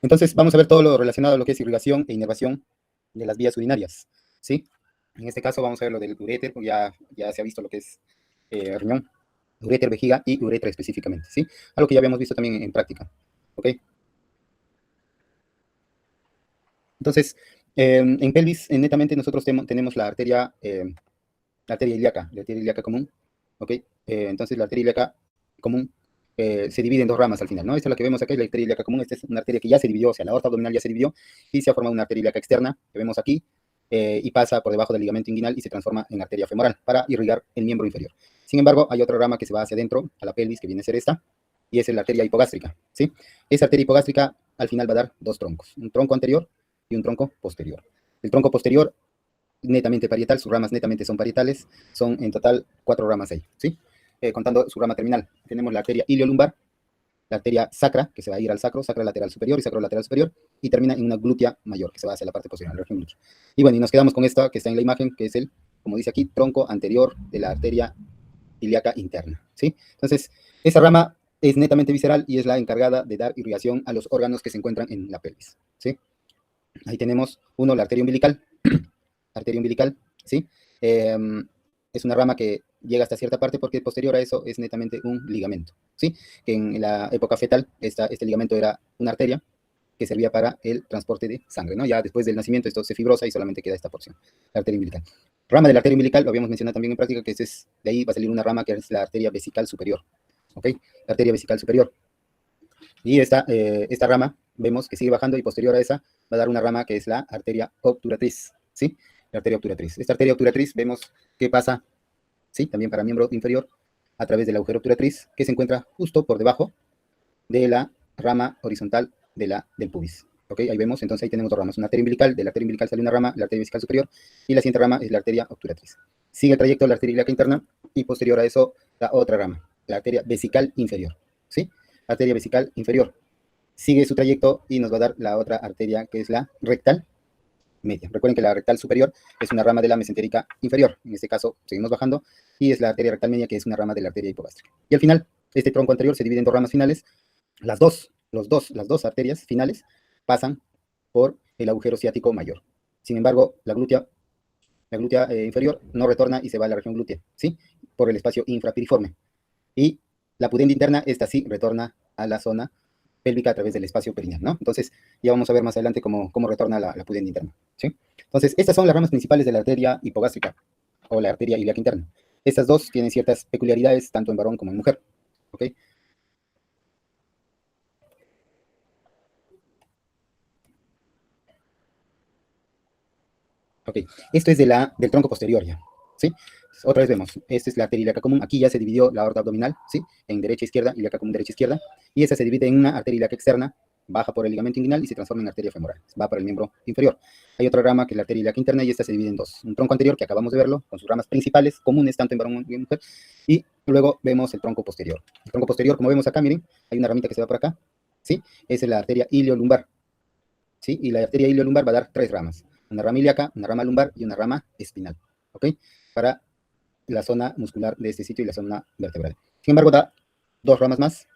Entonces, vamos a ver todo lo relacionado a lo que es irrigación e inervación de las vías urinarias, ¿sí? En este caso vamos a ver lo del uréter, porque ya se ha visto lo que es riñón, uréter, vejiga y uretra específicamente, ¿sí? Algo que ya habíamos visto también en práctica, ¿ok? Entonces, en pelvis, netamente nosotros tenemos la arteria ilíaca, común, ¿ok? Entonces, la arteria ilíaca común se divide en dos ramas al final, ¿no? Esta es la que vemos acá, es la arteria ilíaca común. Esta es una arteria que ya se dividió, o sea, la aorta abdominal ya se dividió y se ha formado una arteria ilíaca externa, que vemos aquí, y pasa por debajo del ligamento inguinal y se transforma en arteria femoral para irrigar el miembro inferior. Sin embargo, hay otra rama que se va hacia adentro, a la pelvis, que viene a ser esta, y es la arteria hipogástrica, ¿sí? Esa arteria hipogástrica al final va a dar dos troncos, un tronco anterior y un tronco posterior. El tronco posterior netamente parietal, sus ramas netamente son parietales, son en total 4 ramas ahí, ¿sí? Contando su rama terminal. Tenemos la arteria iliolumbar, la arteria sacra, que se va a ir al sacro, sacra lateral superior y sacro lateral superior, y termina en una glútea mayor, que se va hacia la parte posterior, la región glútea. Y bueno, y nos quedamos con esta que está en la imagen, que es el, como dice aquí, tronco anterior de la arteria ilíaca interna, ¿sí? Entonces, esa rama es netamente visceral y es la encargada de dar irrigación a los órganos que se encuentran en la pelvis, ¿sí? Ahí tenemos uno, la arteria umbilical, ¿sí? Eh, es una rama que llega hasta cierta parte porque posterior a eso es netamente un ligamento, ¿sí? Que en la época fetal este ligamento era una arteria que servía para el transporte de sangre, ¿no? Ya después del nacimiento esto se fibrosa y solamente queda esta porción, la arteria umbilical. Rama de la arteria umbilical, lo habíamos mencionado también en práctica, que de ahí va a salir una rama que es la arteria vesical superior, ¿ok? La arteria vesical superior. Y esta rama vemos que sigue bajando y posterior a esa va a dar una rama que es la arteria obturatriz, ¿sí? La arteria obturatriz. Esta arteria obturatriz vemos que pasa, ¿sí? También para miembro inferior, a través del agujero obturatriz, que se encuentra justo por debajo de la rama horizontal del pubis. ¿Ok? Ahí vemos, entonces ahí tenemos dos ramas. Una arteria umbilical, de la arteria umbilical sale una rama, la arteria vesical superior, y la siguiente rama es la arteria obturatriz. Sigue el trayecto de la arteria ilíaca interna, y posterior a eso, la otra rama, la arteria vesical inferior, ¿sí? Arteria vesical inferior. Sigue su trayecto y nos va a dar la otra arteria, que es la rectal media. Recuerden que la rectal superior es una rama de la mesentérica inferior. En este caso, seguimos bajando, y es la arteria rectal media, que es una rama de la arteria hipogástrica. Y al final, este tronco anterior se divide en dos ramas finales. Las dos arterias finales pasan por el agujero ciático mayor. Sin embargo, la glútea inferior no retorna y se va a la región glútea, ¿sí? Por el espacio infrapiriforme. Y la pudenda interna, esta sí retorna a la zona pélvica a través del espacio perineal, ¿no? Entonces, ya vamos a ver más adelante cómo retorna la pudenda interna, ¿sí? Entonces, estas son las ramas principales de la arteria hipogástrica o la arteria ilíaca interna. Estas dos tienen ciertas peculiaridades, tanto en varón como en mujer, ¿ok? Ok, esto es del tronco posterior ya, ¿sí? Otra vez vemos, esta es la arteria ilíaca común, aquí ya se dividió la aorta abdominal, ¿sí? En derecha e izquierda, ilíaca común derecha e izquierda, y esta se divide en una arteria ilíaca externa, baja por el ligamento inguinal y se transforma en arteria femoral, va para el miembro inferior. Hay otra rama que es la arteria ilíaca interna y esta se divide en dos, un tronco anterior que acabamos de verlo, con sus ramas principales, comunes tanto en varón y en mujer, y luego vemos el tronco posterior. El tronco posterior, como vemos acá, miren, hay una ramita que se va por acá, ¿sí? Esa es la arteria iliolumbar, ¿sí? Y la arteria iliolumbar va a dar tres ramas, una rama ilíaca, una rama lumbar y una rama espinal, ¿ok? Para la zona muscular de este sitio y la zona vertebral. Sin embargo, da dos ramas más,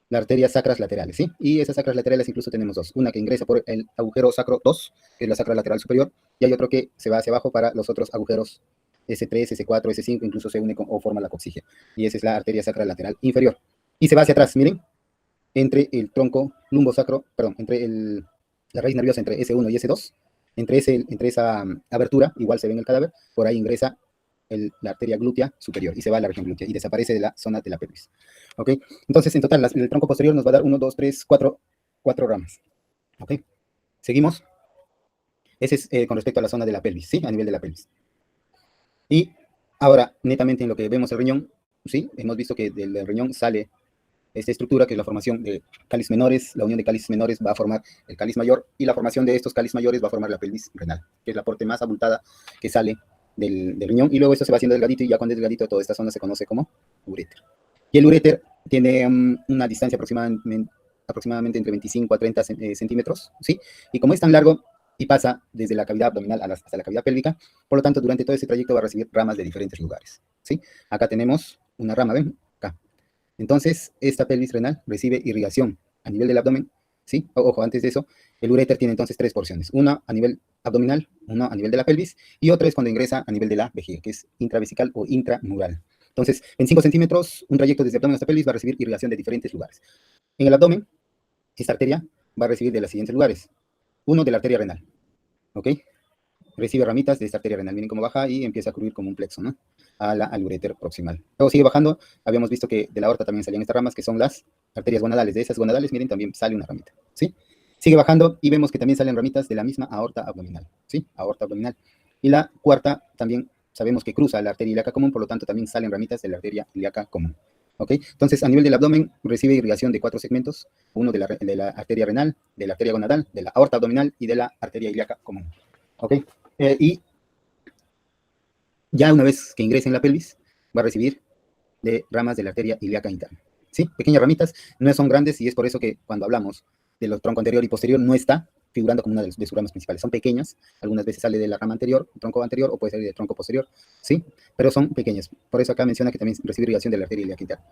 las arterias sacras laterales, ¿sí? Y esas sacras laterales incluso tenemos dos, una que ingresa por el agujero sacro 2, que es la sacra lateral superior, y hay otro que se va hacia abajo para los otros agujeros S3, S4, S5, incluso se une o forma la coxigia, y esa es la arteria sacra lateral inferior. Y se va hacia atrás, miren, entre el tronco lumbosacro, perdón, la raíz nerviosa entre S1 y S2, entre esa abertura, igual se ve en el cadáver, por ahí ingresa la arteria glútea superior y se va a la región glútea y desaparece de la zona de la pelvis. ¿Ok? Entonces, en total, el tronco posterior nos va a dar 1, 2, 3, 4 ramas. ¿Ok? Seguimos. Ese es con respecto a la zona de la pelvis, ¿sí? A nivel de la pelvis. Y ahora, netamente en lo que vemos el riñón, ¿sí? Hemos visto que del riñón sale esta estructura, que es la formación de cáliz menores. La unión de cálices menores va a formar el cáliz mayor, y la formación de estos cáliz mayores va a formar la pelvis renal, que es la parte más abultada que sale del riñón, y luego esto se va haciendo delgadito, y ya cuando es delgadito toda esta zona se conoce como uréter. Y el uréter tiene una distancia aproximadamente entre 25 a 30 centímetros, ¿sí? Y como es tan largo y pasa desde la cavidad abdominal hasta la cavidad pélvica, por lo tanto, durante todo ese trayecto va a recibir ramas de diferentes lugares, ¿sí? Acá tenemos una rama, ¿ven? Acá. Entonces, esta pelvis renal recibe irrigación a nivel del abdomen ¿sí? Ojo, antes de eso, el uréter tiene entonces tres porciones. Una a nivel abdominal, una a nivel de la pelvis, y otra es cuando ingresa a nivel de la vejiga, que es intravesical o intramural. Entonces, en 5 centímetros, un trayecto desde abdomen hasta pelvis va a recibir irrigación de diferentes lugares. En el abdomen, esta arteria va a recibir de los siguientes lugares. Uno, de la arteria renal, ¿ok? Recibe ramitas de esta arteria renal. Miren cómo baja y empieza a crujir como un plexo, ¿no? Al uréter proximal. Luego sigue bajando. Habíamos visto que de la aorta también salían estas ramas, que son las arterias gonadales. De esas gonadales, miren, también sale una ramita, ¿sí? Sigue bajando y vemos que también salen ramitas de la misma aorta abdominal, ¿sí? Aorta abdominal. Y la cuarta también sabemos que cruza la arteria ilíaca común, por lo tanto también salen ramitas de la arteria ilíaca común, ¿ok? Entonces, a nivel del abdomen, recibe irrigación de 4 segmentos, uno de la arteria renal, de la arteria gonadal, de la aorta abdominal y de la arteria ilíaca común, ¿ok? Y ya una vez que ingrese en la pelvis, va a recibir de ramas de la arteria ilíaca interna, ¿sí? Pequeñas ramitas, no son grandes y es por eso que cuando hablamos de los tronco anterior y posterior no está figurando como una de sus ramas principales. Son pequeñas, algunas veces sale de la rama anterior, tronco anterior, o puede salir del tronco posterior, ¿sí? Pero son pequeñas. Por eso acá menciona que también recibe irrigación de la arteria ilíaca interna.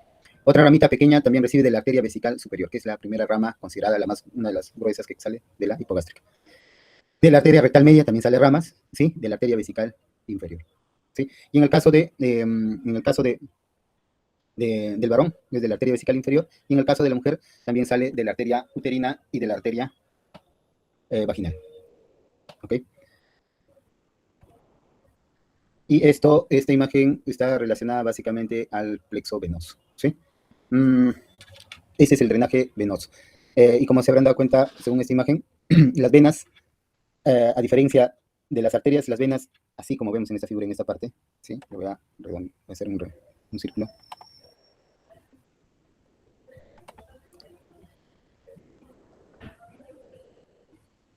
Otra ramita pequeña también recibe de la arteria vesical superior, que es la primera rama considerada una de las gruesas que sale de la hipogástrica. De la arteria rectal media también sale ramas, ¿sí? De la arteria vesical inferior, ¿sí? Y en el caso del varón, desde la arteria vesical inferior, y en el caso de la mujer también sale de la arteria uterina y de la arteria vaginal, ¿ok? Y esta imagen está relacionada básicamente al plexo venoso, ¿sí? Ese es el drenaje venoso. Y como se habrán dado cuenta, según esta imagen, las venas, a diferencia de las arterias, las venas, así como vemos en esta figura, en esta parte, ¿sí? Le voy a hacer un círculo.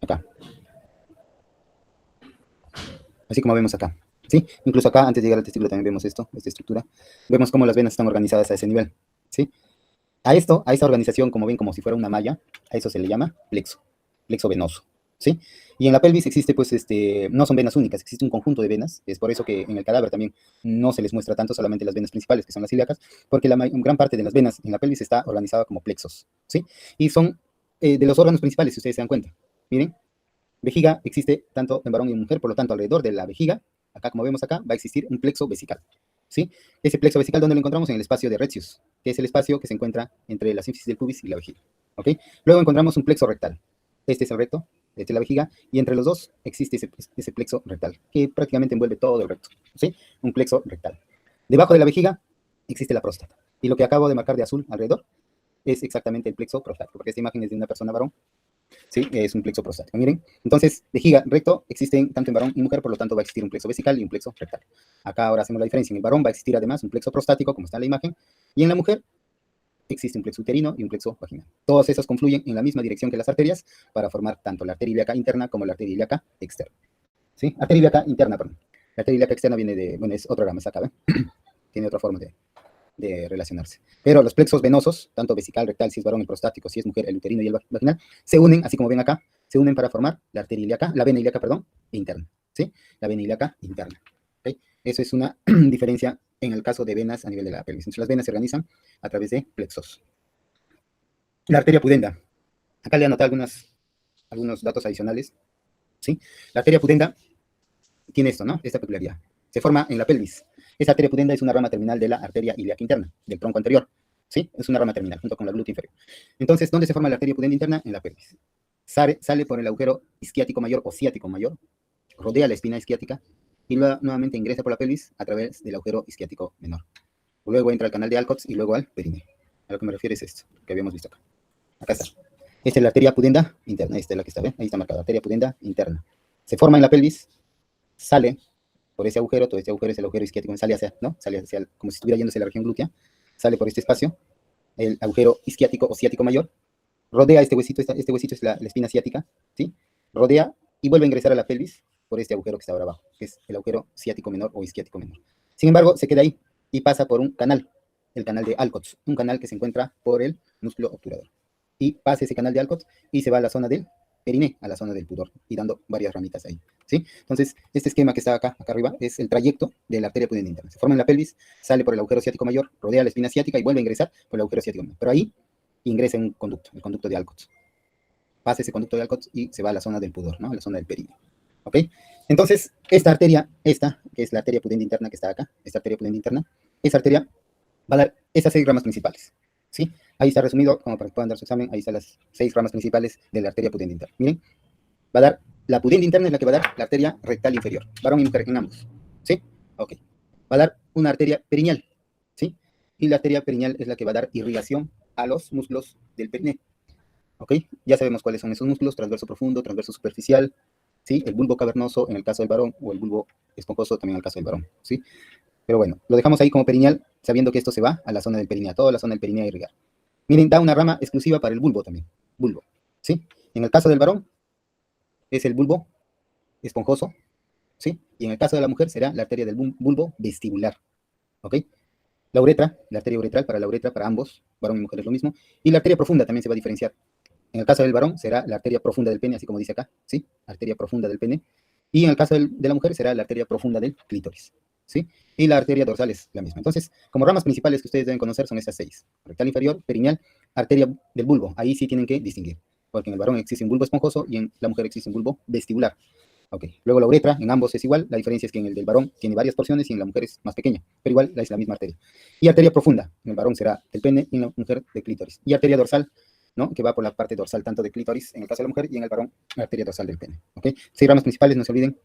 Acá. Así como vemos acá, ¿sí? Incluso acá, antes de llegar al testículo, también vemos esta estructura. Vemos cómo las venas están organizadas a ese nivel, ¿sí? A esa organización, como ven, como si fuera una malla, a eso se le llama plexo venoso, ¿sí? Y en la pelvis existe, pues, no son venas únicas, existe un conjunto de venas, es por eso que en el cadáver también no se les muestra tanto solamente las venas principales, que son las ilíacas, porque gran parte de las venas en la pelvis está organizada como plexos, ¿sí? Y son de los órganos principales, si ustedes se dan cuenta. Miren, vejiga existe tanto en varón y en mujer, por lo tanto, alrededor de la vejiga, acá como vemos acá, va a existir un plexo vesical, ¿sí? Ese plexo vesical, ¿dónde lo encontramos? En el espacio de Retzius, que es el espacio que se encuentra entre la sínfisis del pubis y la vejiga, ¿ok? Luego encontramos un plexo rectal. Este es el recto, esta es la vejiga, y entre los dos existe ese plexo rectal, que prácticamente envuelve todo el recto, ¿sí? Un plexo rectal. Debajo de la vejiga existe la próstata, y lo que acabo de marcar de azul alrededor es exactamente el plexo prostático, porque esta imagen es de una persona varón, ¿sí? Es un plexo prostático. Miren, entonces, vejiga, recto, existen tanto en varón y mujer, por lo tanto va a existir un plexo vesical y un plexo rectal. Acá ahora hacemos la diferencia. En el varón va a existir además un plexo prostático, como está en la imagen, y en la mujer existe un plexo uterino y un plexo vaginal. Todos esos confluyen en la misma dirección que las arterias para formar tanto la arteria ilíaca interna como la arteria ilíaca externa, ¿sí? Arteria ilíaca interna, perdón. La arteria ilíaca externa viene de, bueno, es otra rama, está acá, ¿ven? Tiene otra forma de relacionarse. Pero los plexos venosos, tanto vesical, rectal, si es varón, el prostático, si es mujer, el uterino y el vaginal, se unen, así como ven acá, se unen para formar la arteria ilíaca, la vena ilíaca, perdón, interna, ¿sí? La vena ilíaca interna, ¿ok? Eso es una diferencia en el caso de venas a nivel de la pelvis. Entonces las venas se organizan a través de plexos. La arteria pudenda. Acá le anoté algunos datos adicionales, ¿sí? La arteria pudenda tiene esto, ¿no? Esta peculiaridad. Se forma en la pelvis. Esta arteria pudenda es una rama terminal de la arteria ilíaca interna, del tronco anterior, ¿sí? Es una rama terminal, junto con la glútea inferior. Entonces, ¿dónde se forma la arteria pudenda interna? En la pelvis. Sale por el agujero isquiático mayor o ciático mayor, rodea la espina isquiática y luego nuevamente ingresa por la pelvis a través del agujero isquiático menor. Luego entra al canal de Alcott's y luego al perineo. A lo que me refiero es esto, que habíamos visto acá. Acá está. Esta es la arteria pudenda interna. Esta es la que está, ¿ven? Ahí está marcada, arteria pudenda interna. Se forma en la pelvis, sale por ese agujero, todo este agujero es el agujero isquiático, sale hacia, ¿no? Sale hacia, como si estuviera yéndose a la región glútea, sale por este espacio, el agujero isquiático o ciático mayor, rodea este huesito es la espina ciática, ¿sí? Rodea y vuelve a ingresar a la pelvis por este agujero que está ahora abajo, que es el agujero ciático menor o isquiático menor. Sin embargo, se queda ahí y pasa por un canal, el canal de Alcott's, un canal que se encuentra por el músculo obturador. Y pasa ese canal de Alcott's y se va a la zona del periné, a la zona del pudor, y dando varias ramitas ahí, ¿sí? Entonces, este esquema que está acá arriba, es el trayecto de la arteria pudenda interna. Se forma en la pelvis, sale por el agujero ciático mayor, rodea la espina ciática y vuelve a ingresar por el agujero ciático menor. Pero ahí ingresa en un conducto, el conducto de Alcott's. pasa ese conducto de Alcott y se va a la zona del pudor, ¿no? A la zona del perineo. ¿Ok? Entonces, esta arteria, que es la arteria pudente interna que está acá, esta arteria pudente interna, esa arteria va a dar esas 6 ramas principales, ¿sí? Ahí está resumido, como para que puedan dar su examen, ahí están las 6 ramas principales de la arteria pudente interna. Miren, va a dar, la pudente interna es la que va a dar la arteria rectal inferior, varón y mujer en ambos, ¿sí? Ok. Va a dar una arteria perineal, ¿sí? Y la arteria perineal es la que va a dar irrigación a los músculos del perineo, ¿ok? Ya sabemos cuáles son esos músculos, transverso profundo, transverso superficial, ¿sí? El bulbo cavernoso en el caso del varón, o el bulbo esponjoso también en el caso del varón, ¿sí? Pero bueno, lo dejamos ahí como perineal, sabiendo que esto se va a la zona del perineo, toda la zona del perineo a irrigar. Miren, da una rama exclusiva para el bulbo también, bulbo, ¿sí? En el caso del varón, es el bulbo esponjoso, ¿sí? Y en el caso de la mujer será la arteria del bulbo vestibular, ¿ok? La uretra, la arteria uretral para la uretra, para ambos, varón y mujer es lo mismo, y la arteria profunda también se va a diferenciar. En el caso del varón será la arteria profunda del pene, así como dice acá, ¿sí? Arteria profunda del pene. Y en el caso de la mujer será la arteria profunda del clítoris, ¿sí? Y la arteria dorsal es la misma. Entonces, como ramas principales que ustedes deben conocer son estas 6. Rectal inferior, perineal, arteria del bulbo. Ahí sí tienen que distinguir, porque en el varón existe un bulbo esponjoso y en la mujer existe un bulbo vestibular. Ok. Luego la uretra, en ambos es igual, la diferencia es que en el del varón tiene varias porciones y en la mujer es más pequeña, pero igual es la misma arteria. Y arteria profunda, en el varón será del pene y en la mujer del clítoris. Y arteria dorsal, ¿no? Que va por la parte dorsal tanto del clítoris en el caso de la mujer y en el varón la arteria dorsal del pene. ¿Ok? 6 ramas principales, no se olviden.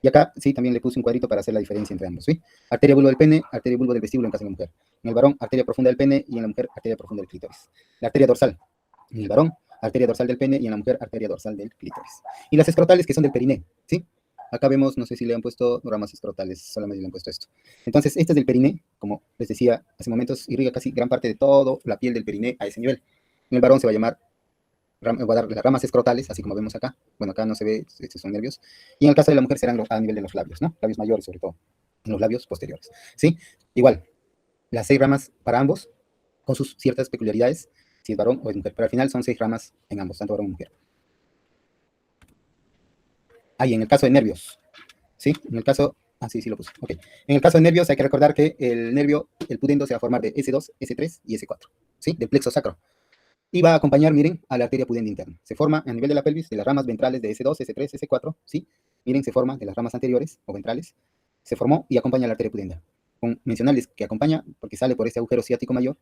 Y acá sí también le puse un cuadrito para hacer la diferencia entre ambos. ¿Sí? Arteria bulbo del pene, arteria bulbo del vestíbulo en caso de la mujer. En el varón, arteria profunda del pene y en la mujer, arteria profunda del clítoris. La arteria dorsal, en el varón, arteria dorsal del pene y en la mujer, arteria dorsal del clítoris. Y las escrotales que son del periné. ¿Sí? Acá vemos, no sé si le han puesto ramas escrotales, solamente le han puesto esto. Entonces, este es del periné, como les decía hace momentos, irriga casi gran parte de toda la piel del periné a ese nivel. En el varón se va a llamar, va a dar las ramas escrotales, así como vemos acá. Bueno, acá no se ve, estos son nervios. Y en el caso de la mujer serán a nivel de los labios, ¿no? Labios mayores, sobre todo, en los labios posteriores. ¿Sí? Igual, las 6 ramas para ambos, con sus ciertas peculiaridades, si es varón o es mujer. Pero al final son 6 ramas en ambos, tanto varón como mujer. Ahí, en el caso de nervios, ¿sí? En el caso, sí lo puse, ok. En el caso de nervios hay que recordar que el nervio, el pudendo, se va a formar de S2, S3 y S4, ¿sí? Del plexo sacro. Y va a acompañar, miren, a la arteria pudenda interna. Se forma a nivel de la pelvis, de las ramas ventrales de S2, S3, S4, ¿sí? Miren, se forma de las ramas anteriores o ventrales. Se formó y acompaña a la arteria pudenda. Con mencionarles que acompaña porque sale por este agujero ciático mayor,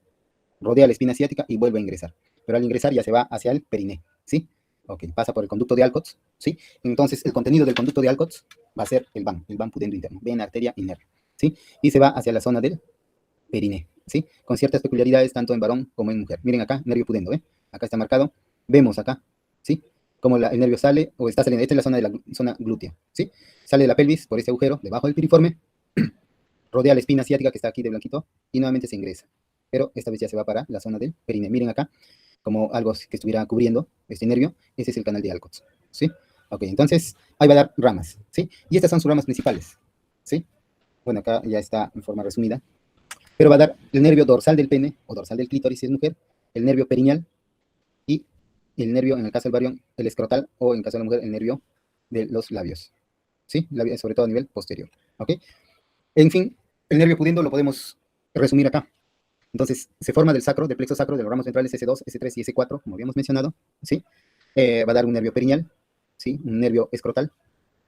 rodea la espina ciática y vuelve a ingresar. Pero al ingresar ya se va hacia el periné, ¿sí? Ok, pasa por el conducto de Alcott, ¿sí? Entonces, el contenido del conducto de Alcott va a ser el van pudendo interno, vena, arteria y nervio, ¿sí? Y se va hacia la zona del periné, ¿sí? Con ciertas peculiaridades tanto en varón como en mujer. Miren acá, nervio pudendo, ¿eh? Acá está marcado. Vemos acá, ¿sí? Como el nervio sale o está saliendo. Esta es la zona de la zona glútea, ¿sí? Sale de la pelvis por este agujero debajo del piriforme, rodea la espina ciática que está aquí de blanquito y nuevamente se ingresa. Pero esta vez ya se va para la zona del periné. Miren acá, como algo que estuviera cubriendo este nervio. Ese es el canal de Alcott, ¿sí? Ok, entonces ahí va a dar ramas, ¿sí? Y estas son sus ramas principales, ¿sí? Bueno, acá ya está en forma resumida. Pero va a dar el nervio dorsal del pene o dorsal del clítoris si es mujer, el nervio perineal y el nervio, en el caso del varón, el escrotal o en el caso de la mujer, el nervio de los labios, ¿sí? Sobre todo a nivel posterior, ¿ok? En fin, el nervio pudiendo lo podemos resumir acá. Entonces, se forma del sacro, del plexo sacro, de los ramos ventrales S2, S3 y S4, como habíamos mencionado, ¿sí? Va a dar un nervio perineal, ¿sí? Un nervio escrotal,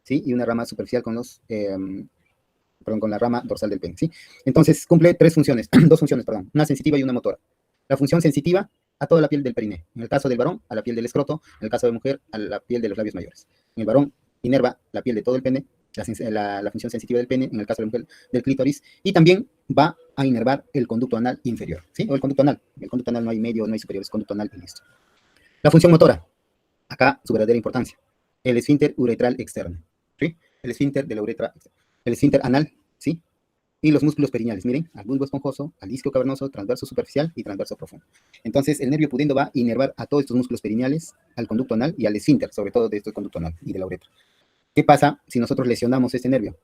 ¿sí? Y una rama superficial con los... con la rama dorsal del pene, ¿sí? Entonces, cumple 3 funciones, 2 funciones, perdón, una sensitiva y una motora. La función sensitiva a toda la piel del periné. En el caso del varón, a la piel del escroto. En el caso de la mujer, a la piel de los labios mayores. En el varón, inerva la piel de todo el pene, la función sensitiva del pene. En el caso de la mujer, del clítoris. Y también va a inervar el conducto anal inferior, ¿sí? O el conducto anal. El conducto anal no hay medio, no hay superior, es conducto anal y listo. La función motora, acá su verdadera importancia. El esfínter uretral externo, ¿sí? El esfínter de la uretra externa. El esfínter anal, ¿sí? Y los músculos perineales, miren, al bulbo esponjoso, al isquio cavernoso, transverso superficial y transverso profundo. Entonces, el nervio pudiendo va a inervar a todos estos músculos perineales, al conducto anal y al esfínter, sobre todo de este conducto anal y de la uretra. ¿Qué pasa si nosotros lesionamos este nervio?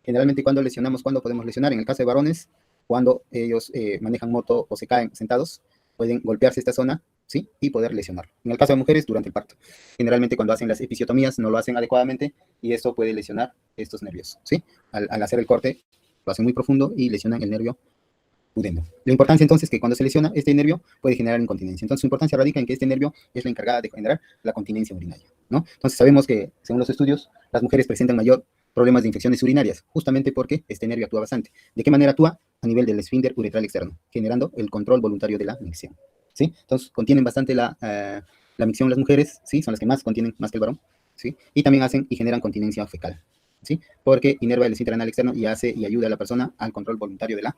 Generalmente, cuando lesionamos, ¿cuándo podemos lesionar? En el caso de varones, cuando ellos manejan moto o se caen sentados, pueden golpearse esta zona, ¿sí? Y poder lesionarlo. En el caso de mujeres, durante el parto. Generalmente, cuando hacen las episiotomías, no lo hacen adecuadamente y esto puede lesionar estos nervios, ¿sí? Al hacer el corte, lo hacen muy profundo y lesionan el nervio pudendo. La importancia entonces es que cuando se lesiona este nervio puede generar incontinencia. Entonces su importancia radica en que este nervio es la encargada de generar la continencia urinaria, ¿no? Entonces sabemos que, según los estudios, las mujeres presentan mayor problemas de infecciones urinarias, justamente porque este nervio actúa bastante. ¿De qué manera actúa? A nivel del esfínter uretral externo, generando el control voluntario de la micción, ¿sí? Entonces contienen bastante la micción las mujeres, ¿sí? Son las que más contienen, más que el varón, ¿sí? Y también hacen y generan continencia fecal, ¿sí? Porque inerva el esfínter anal externo y hace y ayuda a la persona al control voluntario de la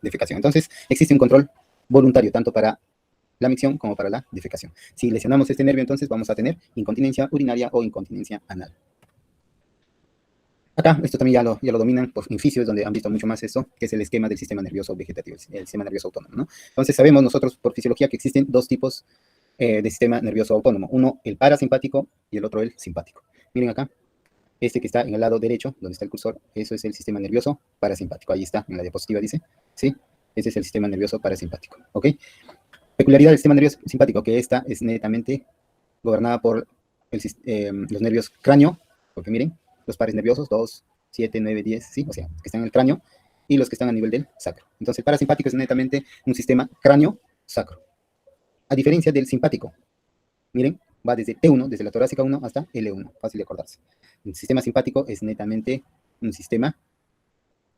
defecación. Entonces, existe un control voluntario tanto para la micción como para la defecación. Si lesionamos este nervio, entonces vamos a tener incontinencia urinaria o incontinencia anal. Acá, esto también ya lo dominan por inficios, donde han visto mucho más esto, que es el esquema del sistema nervioso vegetativo, el sistema nervioso autónomo, ¿no? Entonces, sabemos nosotros por fisiología que existen dos tipos de sistema nervioso autónomo. Uno, el parasimpático, y el otro, el simpático. Miren acá, este que está en el lado derecho, donde está el cursor, eso es el sistema nervioso parasimpático. Ahí está, en la diapositiva dice, ¿sí? Ese es el sistema nervioso parasimpático, ¿ok? Peculiaridad del sistema nervioso simpático, que esta es netamente gobernada por los nervios cráneo, porque miren, los pares nerviosos, 2, 7, 9, 10, ¿sí? O sea, que están en el cráneo, y los que están a nivel del sacro. Entonces, el parasimpático es netamente un sistema cráneo-sacro. A diferencia del simpático, miren, va desde T1, desde la torácica 1 hasta L1, fácil de acordarse. El sistema simpático es netamente un sistema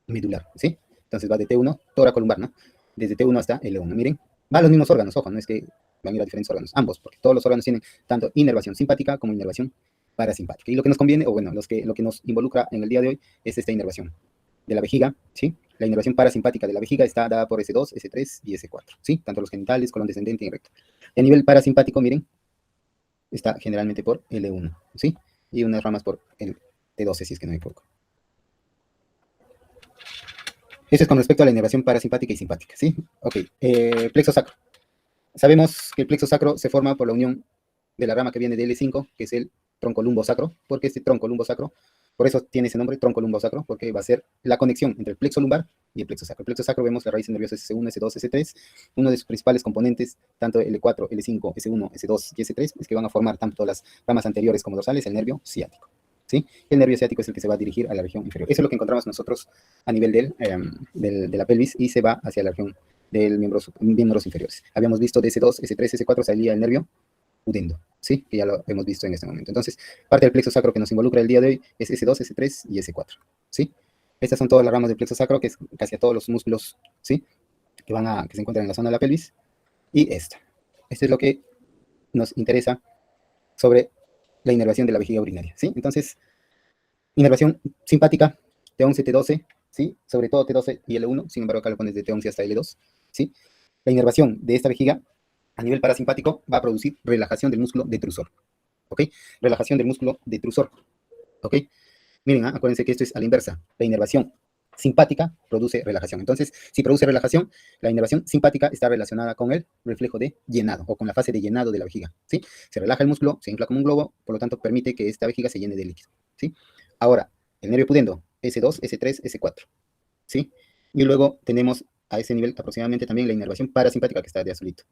medular, ¿sí? Entonces va de T1, tóraco-lumbar, ¿no? Desde T1 hasta L1, miren, va a los mismos órganos, ojo, no es que van a ir a diferentes órganos, ambos, porque todos los órganos tienen tanto inervación simpática como inervación parasimpática. Y lo que nos conviene, o bueno, lo que nos involucra en el día de hoy es esta inervación de la vejiga, ¿sí? La inervación parasimpática de la vejiga está dada por S2, S3 y S4, ¿sí? Tanto los genitales, colon descendente y recto. Y a nivel parasimpático, miren, está generalmente por L1, ¿sí? Y unas ramas por el T12, si es que no me equivoco. Eso es con respecto a la inervación parasimpática y simpática, ¿sí? Ok, plexo sacro. Sabemos que el plexo sacro se forma por la unión de la rama que viene de L5, que es el tronco lumbosacro, porque este tronco lumbosacro, por eso tiene ese nombre, tronco lumbosacro, porque va a ser la conexión entre el plexo lumbar y el plexo sacro. El plexo sacro vemos la raíz nerviosa S1, S2, S3, uno de sus principales componentes, tanto L4, L5, S1, S2 y S3, es que van a formar tanto las ramas anteriores como dorsales, el nervio ciático, ¿sí? El nervio ciático es el que se va a dirigir a la región inferior. Eso es lo que encontramos nosotros a nivel de la pelvis y se va hacia la región de miembros inferiores. Habíamos visto de S2, S3, S4 salía el nervio pudendo, ¿sí? Que ya lo hemos visto en este momento. Entonces, parte del plexo sacro que nos involucra el día de hoy es S2, S3 y S4, ¿sí? Estas son todas las ramas del plexo sacro, que es casi a todos los músculos, ¿sí? Que se encuentran en la zona de la pelvis. Y esta. Esto es lo que nos interesa sobre la inervación de la vejiga urinaria, ¿sí? Entonces, inervación simpática, T11, T12, ¿sí? Sobre todo T12 y L1, sin embargo acá lo pones de T11 hasta L2, ¿sí? La inervación de esta vejiga a nivel parasimpático va a producir relajación del músculo detrusor, ¿ok? Relajación del músculo detrusor, ¿ok? Miren, acuérdense que esto es a la inversa. La inervación simpática produce relajación. Entonces, si produce relajación, la inervación simpática está relacionada con el reflejo de llenado o con la fase de llenado de la vejiga, ¿sí? Se relaja el músculo, se infla como un globo, por lo tanto permite que esta vejiga se llene de líquido, ¿sí? Ahora, el nervio pudendo, S2, S3, S4, ¿sí? Y luego tenemos a ese nivel aproximadamente también la inervación parasimpática que está de azulito,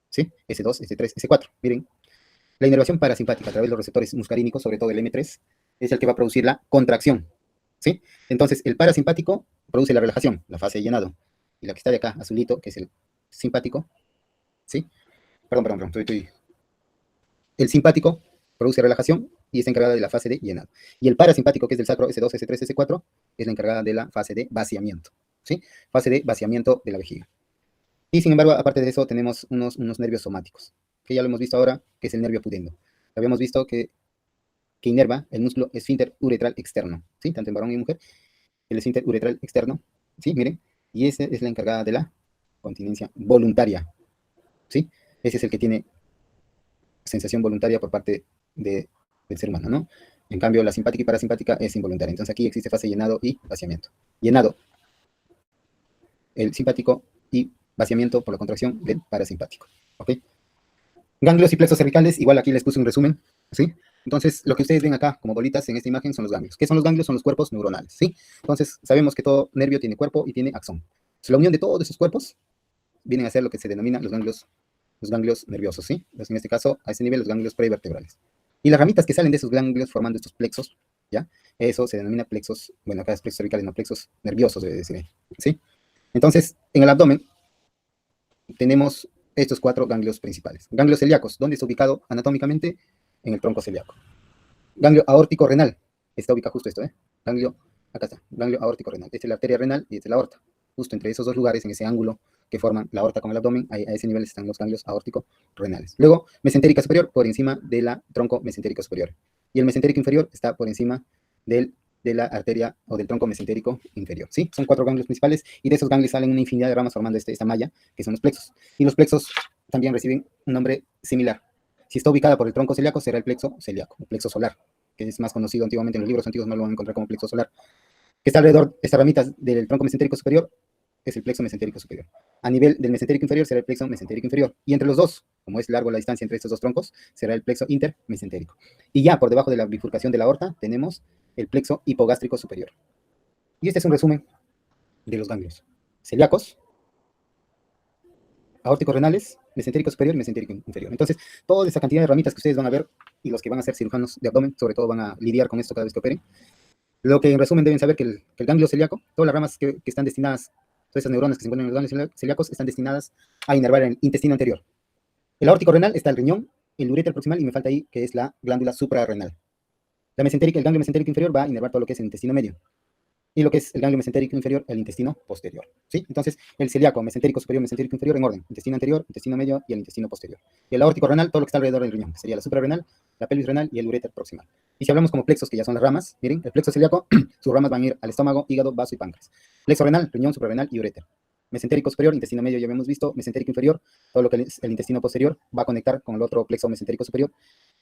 ¿sí? S2, S3, S4. Miren, la inervación parasimpática a través de los receptores muscarínicos, sobre todo el M3, es el que va a producir la contracción, ¿sí? Entonces, el parasimpático produce la relajación, la fase de llenado. Y la que está de acá, azulito, que es el simpático, ¿sí? Perdón, el simpático produce relajación y está encargada de la fase de llenado. Y el parasimpático, que es del sacro S2, S3, S4, es la encargada de la fase de vaciamiento, ¿sí? Fase de vaciamiento de la vejiga. Y sin embargo, aparte de eso, tenemos unos nervios somáticos, que ya lo hemos visto ahora, que es el nervio pudendo. Habíamos visto que inerva el músculo esfínter uretral externo, ¿sí? Tanto en varón y en mujer, el esfínter uretral externo, ¿sí? Miren, y esa es la encargada de la continencia voluntaria, ¿sí? Ese es el que tiene sensación voluntaria por parte del ser humano, ¿no? En cambio, la simpática y parasimpática es involuntaria. Entonces aquí existe fase de llenado y vaciamiento. Llenado, el simpático, y vaciamiento por la contracción del parasimpático, ¿ok? Ganglios y plexos cervicales, igual aquí les puse un resumen, ¿sí? Entonces, lo que ustedes ven acá como bolitas en esta imagen son los ganglios. ¿Qué son los ganglios? Son los cuerpos neuronales, ¿sí? Entonces, sabemos que todo nervio tiene cuerpo y tiene axón. Entonces, la unión de todos esos cuerpos vienen a ser lo que se denomina los ganglios nerviosos, ¿sí? Entonces, en este caso, a ese nivel, los ganglios prevertebrales. Y las ramitas que salen de esos ganglios formando estos plexos, ¿ya? Eso se denomina plexos, bueno, acá es plexos cervicales, no plexos nerviosos, debe decir, ¿sí? Entonces, en el abdomen tenemos estos 4 ganglios principales. Ganglios celíacos, ¿dónde está ubicado anatómicamente? En el tronco celíaco. Ganglio aórtico renal, está ubicado justo esto, ganglio, acá está, ganglio aórtico renal. Esta es la arteria renal y esta es la aorta. Justo entre esos dos lugares, en ese ángulo que forman la aorta con el abdomen, a ese nivel están los ganglios aórtico renales. Luego, mesentérica superior por encima de la tronco mesentérico superior. Y el mesentérico inferior está por encima de la arteria o del tronco mesentérico inferior, ¿sí? Son 4 ganglios principales y de esos ganglios salen una infinidad de ramas formando esta malla, que son los plexos. Y los plexos también reciben un nombre similar. Si está ubicada por el tronco celíaco, será el plexo celíaco, el plexo solar, que es más conocido antiguamente en los libros antiguos, no lo van a encontrar como plexo solar, que está alrededor, esta ramita del tronco mesentérico superior, es el plexo mesentérico superior. A nivel del mesentérico inferior será el plexo mesentérico inferior. Y entre los dos, como es largo la distancia entre estos dos troncos, será el plexo intermesentérico. Y ya por debajo de la bifurcación de la aorta tenemos el plexo hipogástrico superior. Y este es un resumen de los ganglios celíacos, aórticos renales, mesentérico superior y mesentérico inferior. Entonces, toda esta cantidad de ramitas que ustedes van a ver y los que van a ser cirujanos de abdomen, sobre todo van a lidiar con esto cada vez que operen, lo que en resumen deben saber que el ganglio celíaco, todas las ramas que están destinadas, todas esas neuronas que se encuentran en los ganglios celíacos están destinadas a inervar el intestino anterior. El aórtico renal está el riñón, el uréter proximal y me falta ahí que es la glándula suprarrenal. La mesentérica, el ganglio mesentérico inferior va a inervar todo lo que es el intestino medio. Y lo que es el ganglio mesentérico inferior, el intestino posterior, ¿sí? Entonces, el celíaco, mesentérico superior, mesentérico inferior en orden, intestino anterior, intestino medio y el intestino posterior. Y el aórtico renal, todo lo que está alrededor del riñón, que sería la suprarrenal, la pelvis renal y el uréter proximal. Y si hablamos como plexos, que ya son las ramas, miren, el plexo celíaco, sus ramas van a ir al estómago, hígado, vaso y páncreas. Plexo renal, riñón, suprarrenal y uréter. Mesentérico superior, intestino medio ya habíamos visto, mesentérico inferior, todo lo que es el intestino posterior va a conectar con el otro plexo mesentérico superior.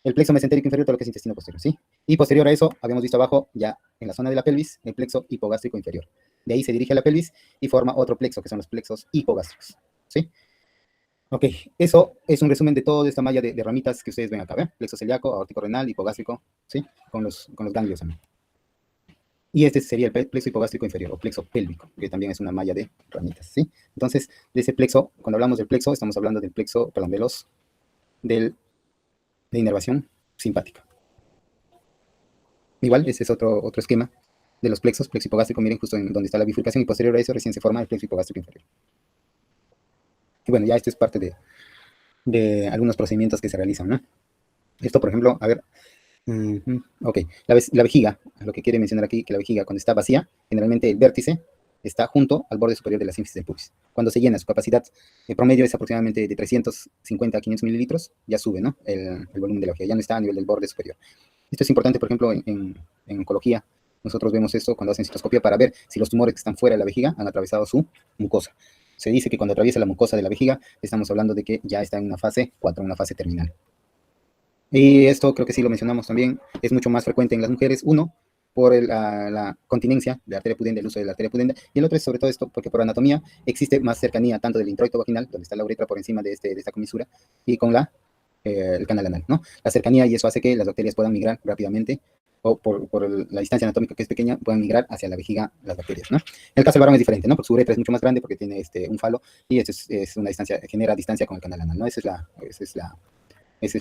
El plexo mesentérico inferior, todo lo que es intestino posterior, ¿sí? Y posterior a eso, habíamos visto abajo, ya en la zona de la pelvis, el plexo hipogástrico inferior. De ahí se dirige a la pelvis y forma otro plexo, que son los plexos hipogástricos, ¿sí? Ok, eso es un resumen de toda esta malla de ramitas que ustedes ven acá, ¿ven? Plexo celíaco, aórtico renal, hipogástrico, ¿sí? Con los ganglios también. Y este sería el plexo hipogástrico inferior, o plexo pélvico, que también es una malla de ramitas, ¿sí? Entonces, de ese plexo, cuando hablamos del plexo, estamos hablando del plexo, perdón, de inervación simpática. Igual, ese es otro esquema de los plexos, plexo hipogástrico, miren justo en donde está la bifurcación, y posterior a eso recién se forma el plexo hipogástrico inferior. Y bueno, ya esto es parte de algunos procedimientos que se realizan, ¿no? Esto, por ejemplo, a ver, ok, la vejiga, lo que quiere mencionar aquí, que la vejiga cuando está vacía, generalmente el vértice está junto al borde superior de la sínfisis del pubis. Cuando se llena, su capacidad promedio es aproximadamente de 350 a 500 mililitros, ya sube, ¿no? El volumen de la vejiga, ya no está a nivel del borde superior. Esto es importante, por ejemplo, en oncología. Nosotros vemos esto cuando hacen citoscopia para ver si los tumores que están fuera de la vejiga han atravesado su mucosa. Se dice que cuando atraviesa la mucosa de la vejiga, estamos hablando de que ya está en una fase 4, en una fase terminal. Y esto creo que sí lo mencionamos también, es mucho más frecuente en las mujeres, uno, por la continencia de la arteria pudenda, el uso de la arteria pudenda, y el otro es sobre todo esto, porque por anatomía existe más cercanía tanto del introito vaginal, donde está la uretra por encima de esta comisura, y con el canal anal, ¿no? La cercanía, y eso hace que las bacterias puedan migrar rápidamente, o por la distancia anatómica que es pequeña, puedan migrar hacia la vejiga las bacterias, ¿no? El caso del varón es diferente, ¿no? Porque su uretra es mucho más grande, porque tiene un falo, y esto es una distancia, genera distancia con el canal anal, ¿no? Esa es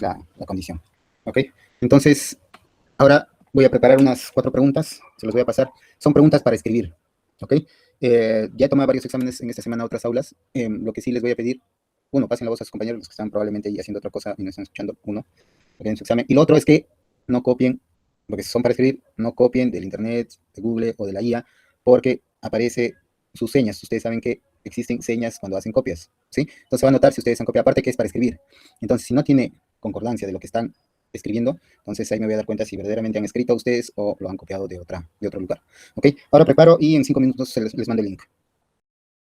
la condición, ¿ok? Entonces, ahora voy a preparar unas 4 preguntas, se los voy a pasar. Son preguntas para escribir, ¿ok? Ya he tomado varios exámenes en esta semana, otras aulas. Lo que sí les voy a pedir, uno, pasen la voz a sus compañeros, los que están probablemente ahí haciendo otra cosa y no están escuchando, uno, en su examen. Y lo otro es que no copien, porque son para escribir, no copien del internet, de Google o de la IA, porque aparece sus señas. Ustedes saben que existen señas cuando hacen copias, ¿sí? Entonces va a notar si ustedes han copiado, aparte que es para escribir. Entonces, si no tiene concordancia de lo que están escribiendo, entonces ahí me voy a dar cuenta si verdaderamente han escrito ustedes o lo han copiado de otro lugar, ¿ok? Ahora preparo y en 5 minutos les mando el link.